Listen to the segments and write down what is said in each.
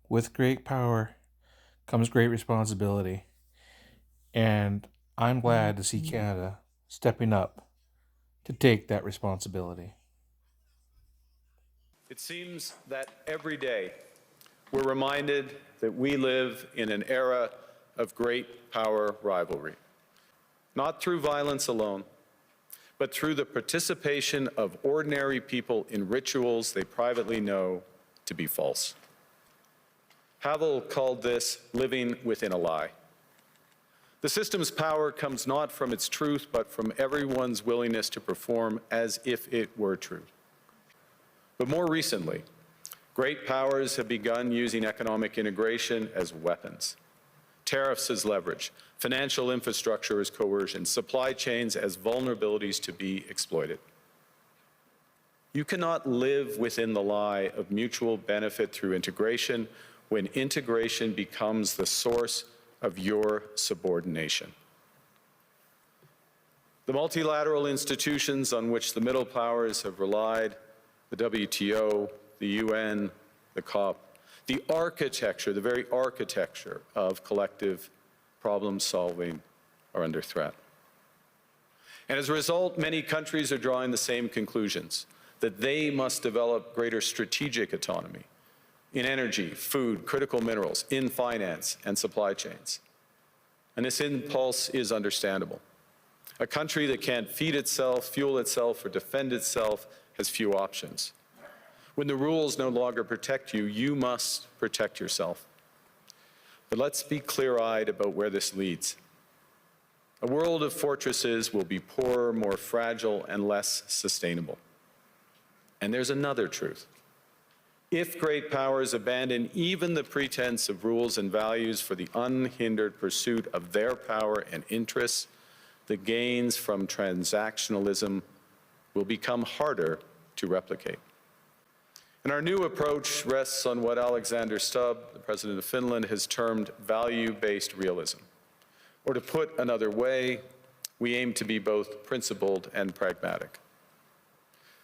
With great power comes great responsibility, and I'm glad to see Canada stepping up to take that responsibility. It seems that every day we're reminded that we live in an era of great power rivalry, not through violence alone, but through the participation of ordinary people in rituals they privately know to be false. Havel called this living within a lie. The system's power comes not from its truth, but from everyone's willingness to perform as if it were true. But more recently, great powers have begun using economic integration as weapons, tariffs as leverage, financial infrastructure as coercion, supply chains as vulnerabilities to be exploited. You cannot live within the lie of mutual benefit through integration when integration becomes the source of your subordination. The multilateral institutions on which the middle powers have relied, the WTO, the UN, the COP, the architecture, the very architecture of collective problem solving are under threat. And as a result, many countries are drawing the same conclusions, that they must develop greater strategic autonomy in energy, food, critical minerals, in finance and supply chains. And this impulse is understandable. A country that can't feed itself, fuel itself, or defend itself has few options. When the rules no longer protect you, you must protect yourself. But let's be clear-eyed about where this leads. A world of fortresses will be poorer, more fragile, and less sustainable. And there's another truth. If great powers abandon even the pretense of rules and values for the unhindered pursuit of their power and interests, the gains from transactionalism will become harder to replicate. And our new approach rests on what Alexander Stubb, the President of Finland, has termed value-based realism. Or to put another way, we aim to be both principled and pragmatic.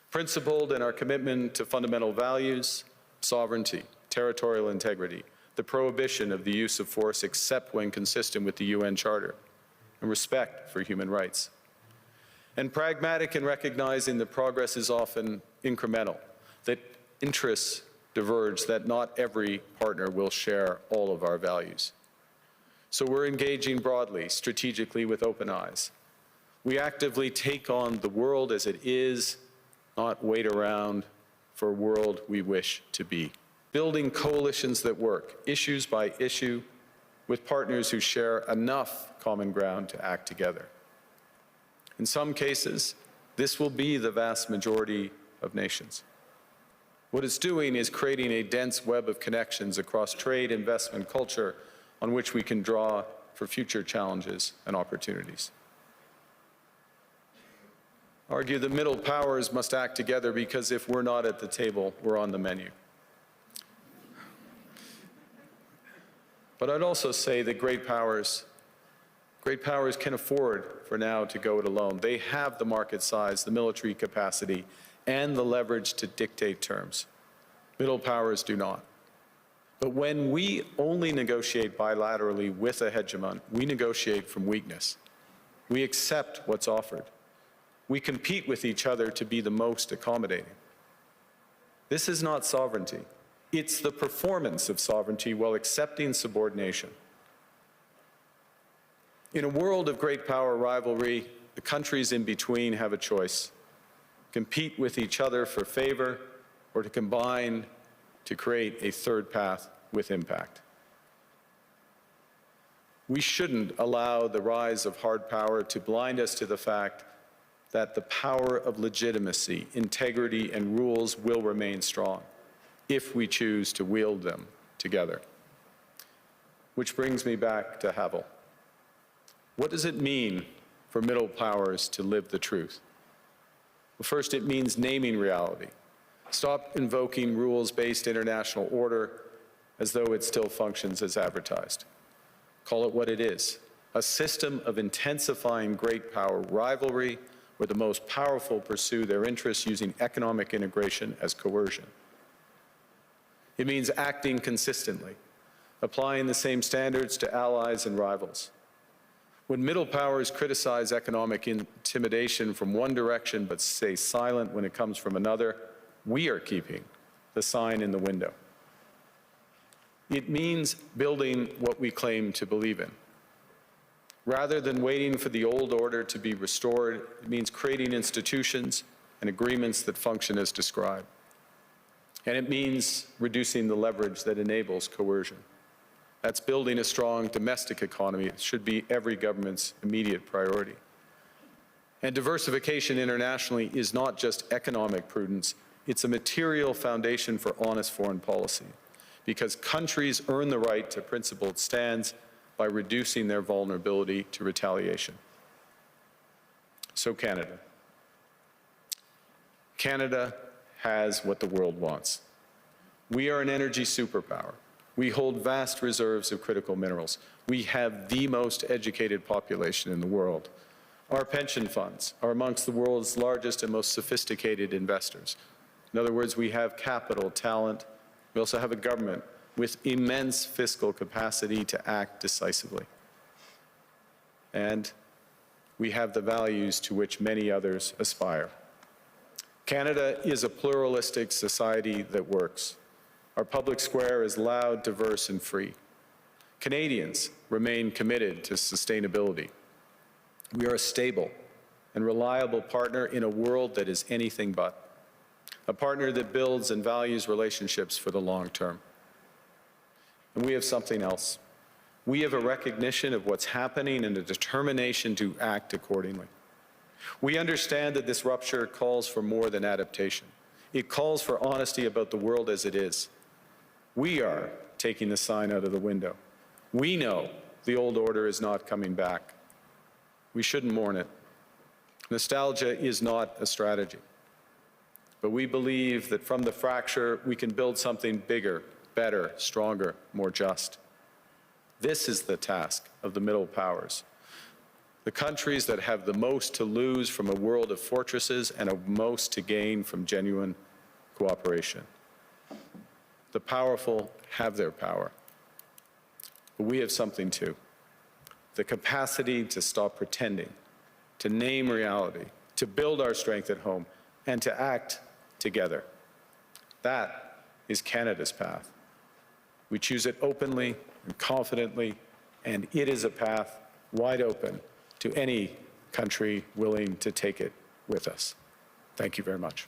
Principled in our commitment to fundamental values, sovereignty, territorial integrity, the prohibition of the use of force except when consistent with the UN Charter, and respect for human rights. And pragmatic in recognizing that progress is often incremental, that interests diverge, that not every partner will share all of our values. So we're engaging broadly, strategically with open eyes. We actively take on the world as it is, not wait around for a world we wish to be. Building coalitions that work, issues by issue, with partners who share enough common ground to act together. In some cases, this will be the vast majority of nations. What it's doing is creating a dense web of connections across trade, investment, culture, on which we can draw for future challenges and opportunities. Argue the middle powers must act together because if we're not at the table, we're on the menu. But I'd also say that great powers can afford for now to go it alone. They have the market size, the military capacity, and the leverage to dictate terms. Middle powers do not. But when we only negotiate bilaterally with a hegemon, we negotiate from weakness. We accept what's offered. We compete with each other to be the most accommodating. This is not sovereignty. It's the performance of sovereignty while accepting subordination. In a world of great power rivalry, the countries in between have a choice: compete with each other for favor, or to combine to create a third path with impact. We shouldn't allow the rise of hard power to blind us to the fact that the power of legitimacy, integrity, and rules will remain strong if we choose to wield them together. Which brings me back to Havel. What does it mean for middle powers to live the truth? Well, first, it means naming reality. Stop invoking rules-based international order as though it still functions as advertised. Call it what it is: a system of intensifying great power rivalry where the most powerful pursue their interests using economic integration as coercion. It means acting consistently, applying the same standards to allies and rivals. When middle powers criticize economic intimidation from one direction but stay silent when it comes from another, we are keeping the sign in the window. It means building what we claim to believe in. Rather than waiting for the old order to be restored, it means creating institutions and agreements that function as described. And it means reducing the leverage that enables coercion. That's building a strong domestic economy. It should be every government's immediate priority. And diversification internationally is not just economic prudence, it's a material foundation for honest foreign policy, because countries earn the right to principled stands by reducing their vulnerability to retaliation. So Canada. Canada has what the world wants. We are an energy superpower. We hold vast reserves of critical minerals. We have the most educated population in the world. Our pension funds are amongst the world's largest and most sophisticated investors. In other words, we have capital, talent. We also have a government with immense fiscal capacity to act decisively. And we have the values to which many others aspire. Canada is a pluralistic society that works. Our public square is loud, diverse, and free. Canadians remain committed to sustainability. We are a stable and reliable partner in a world that is anything but. A partner that builds and values relationships for the long term. And we have something else. We have a recognition of what's happening and a determination to act accordingly. We understand that this rupture calls for more than adaptation. It calls for honesty about the world as it is. We are taking the sign out of the window. We know the old order is not coming back. We shouldn't mourn it. Nostalgia is not a strategy. But we believe that from the fracture, we can build something bigger, better, stronger, more just. This is the task of the middle powers. The countries that have the most to lose from a world of fortresses and the most to gain from genuine cooperation. The powerful have their power. But we have something too. The capacity to stop pretending, to name reality, to build our strength at home, and to act together. That is Canada's path. We choose it openly and confidently, and it is a path wide open to any country willing to take it with us. Thank you very much.